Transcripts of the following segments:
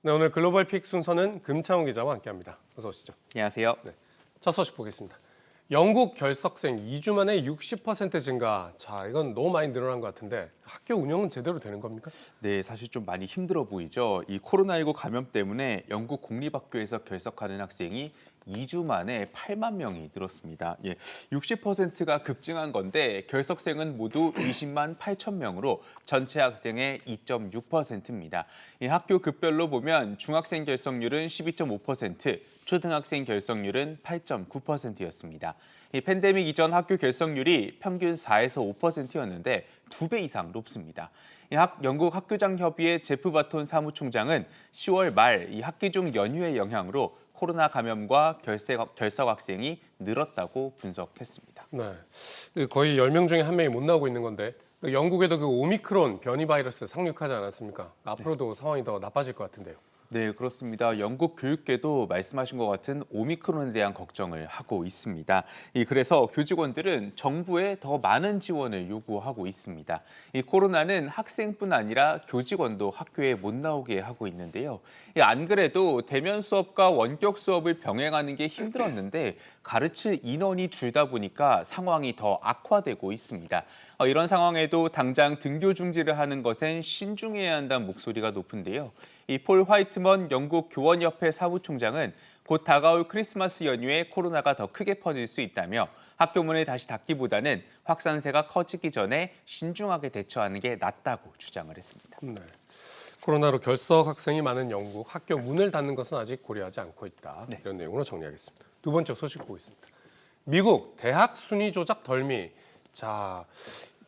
네, 오늘 글로벌 픽 순서는 금창훈 기자와 함께합니다. 어서 오시죠. 안녕하세요. 네, 첫 소식 보겠습니다. 영국 결석생 2주 만에 60% 증가. 자, 이건 너무 많이 늘어난 것 같은데 학교 운영은 제대로 되는 겁니까? 네, 사실 좀 많이 힘들어 보이죠. 이 코로나19 감염 때문에 영국 공립학교에서 결석하는 학생이 2주 만에 8만 명이 늘었습니다. 60%가 급증한 건데 결석생은 모두 20만 8천 명으로 전체 학생의 2.6%입니다. 이 학교 급별로 보면 중학생 결석률은 12.5%, 초등학생 결석률은 8.9%였습니다. 이 팬데믹 이전 학교 결석률이 평균 4에서 5%였는데 2배 이상 높습니다. 영국 학교장 협의회 제프 바톤 사무총장은 10월 말 이 학기 중 연휴의 영향으로 코로나 감염과 결석 학생이 늘었다고 분석했습니다. 네, 거의 10명 중에 1명이 못 나오고 있는 건데 영국에도 그 오미크론 변이 바이러스 상륙하지 않았습니까? 앞으로도 상황이 더 나빠질 것 같은데요. 네, 그렇습니다. 영국 교육계도 말씀하신 것 같은 오미크론에 대한 걱정을 하고 있습니다. 그래서 교직원들은 정부에 더 많은 지원을 요구하고 있습니다. 이 코로나는 학생뿐 아니라 교직원도 학교에 못 나오게 하고 있는데요. 안 그래도 대면 수업과 원격 수업을 병행하는 게 힘들었는데 가르칠 인원이 줄다 보니까 상황이 더 악화되고 있습니다. 이런 상황에도 당장 등교 중지를 하는 것엔 신중해야 한다는 목소리가 높은데요. 이 폴 화이트먼 영국 교원협회 사무총장은 곧 다가올 크리스마스 연휴에 코로나가 더 크게 퍼질 수 있다며 학교 문을 다시 닫기보다는 확산세가 커지기 전에 신중하게 대처하는 게 낫다고 주장을 했습니다. 네. 코로나로 결석 학생이 많은 영국, 학교 문을 닫는 것은 아직 고려하지 않고 있다. 네. 이런 내용으로 정리하겠습니다. 두 번째 소식 보겠습니다. 미국 대학 순위 조작 덜미. 자,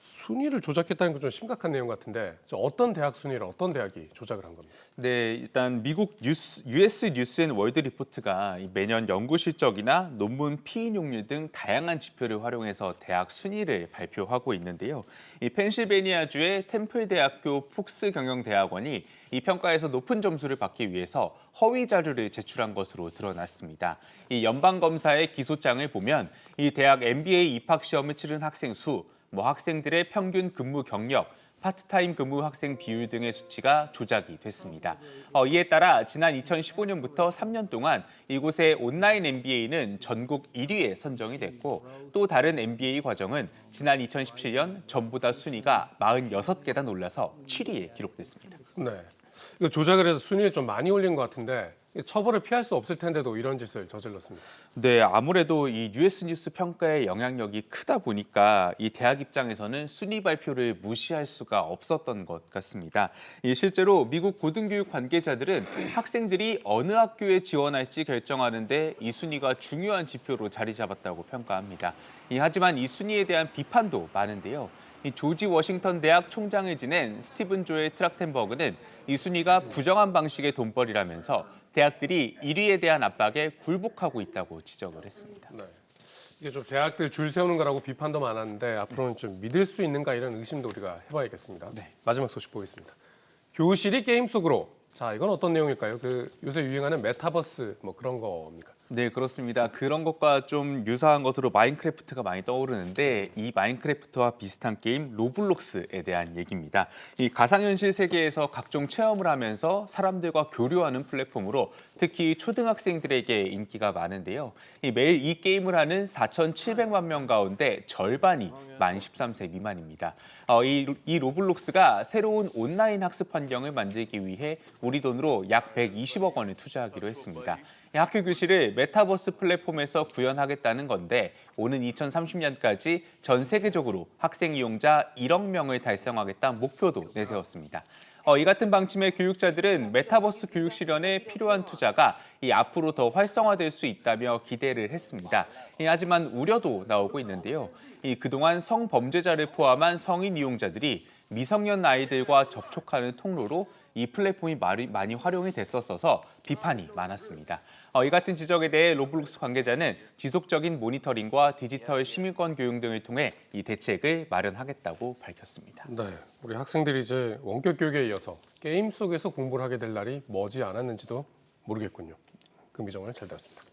순위를 조작했다는 건 좀 심각한 내용 같은데 어떤 대학 순위를 어떤 대학이 조작을 한 겁니까? 네, 일단 미국 US 뉴스 앤 월드 리포트가 매년 연구 실적이나 논문 피인용률 등 다양한 지표를 활용해서 대학 순위를 발표하고 있는데요. 이 펜실베니아주의 템플 대학교 폭스 경영대학원이 이 평가에서 높은 점수를 받기 위해서 허위 자료를 제출한 것으로 드러났습니다. 이 연방 검사의 기소장을 보면 이 대학 MBA 입학 시험을 치른 학생 수, 학생들의 평균 근무 경력, 파트타임 근무 학생 비율 등의 수치가 조작이 됐습니다. 이에 따라 지난 2015년부터 3년 동안 이곳의 온라인 MBA는 전국 1위에 선정이 됐고 또 다른 MBA 과정은 지난 2017년 전보다 순위가 46계단 올라서 7위에 기록됐습니다. 네, 이거 조작을 해서 순위를 좀 많이 올린 것 같은데 처벌을 피할 수 없을 텐데도 이런 짓을 저질렀습니다. 네, 아무래도 이 US 뉴스 평가의 영향력이 크다 보니까 이 대학 입장에서는 순위 발표를 무시할 수가 없었던 것 같습니다. 실제로 미국 고등교육 관계자들은 학생들이 어느 학교에 지원할지 결정하는데 이 순위가 중요한 지표로 자리 잡았다고 평가합니다. 하지만 이 순위에 대한 비판도 많은데요. 이 조지 워싱턴 대학 총장을 지낸 스티븐 조엘 트락텐버그는 이 순위가 부정한 방식의 돈벌이라면서 대학들이 1위에 대한 압박에 굴복하고 있다고 지적을 했습니다. 네. 이게 좀 대학들 줄 세우는 거라고 비판도 많았는데 앞으로는 좀 믿을 수 있는가 이런 의심도 우리가 해봐야겠습니다. 네. 마지막 소식 보겠습니다. 교실이 게임 속으로. 자, 이건 어떤 내용일까요? 요새 유행하는 메타버스 그런 겁니까? 네, 그렇습니다. 그런 것과 좀 유사한 것으로 마인크래프트가 많이 떠오르는데 이 마인크래프트와 비슷한 게임 로블록스에 대한 얘기입니다. 이 가상현실 세계에서 각종 체험을 하면서 사람들과 교류하는 플랫폼으로 특히 초등학생들에게 인기가 많은데요. 매일 이 게임을 하는 4,700만 명 가운데 절반이 만 13세 미만입니다. 이 로블록스가 새로운 온라인 학습 환경을 만들기 위해 우리 돈으로 약 120억 원을 투자하기로 했습니다. 학교 교실을 메타버스 플랫폼에서 구현하겠다는 건데 오는 2030년까지 전 세계적으로 학생 이용자 1억 명을 달성하겠다는 목표도 내세웠습니다. 이 같은 방침의 교육자들은 메타버스 교육 실현에 필요한 투자가 앞으로 더 활성화될 수 있다며 기대를 했습니다. 하지만 우려도 나오고 있는데요. 그동안 성범죄자를 포함한 성인 이용자들이 미성년 아이들과 접촉하는 통로로 이 플랫폼이 많이 활용이 됐었어서 비판이 많았습니다. 이 같은 지적에 대해 로블록스 관계자는 지속적인 모니터링과 디지털 시민권 교육 등을 통해 이 대책을 마련하겠다고 밝혔습니다. 네, 우리 학생들이 이제 원격 교육에 이어서 게임 속에서 공부를 하게 될 날이 머지 않았는지도 모르겠군요. 금기정을 잘 들었습니다.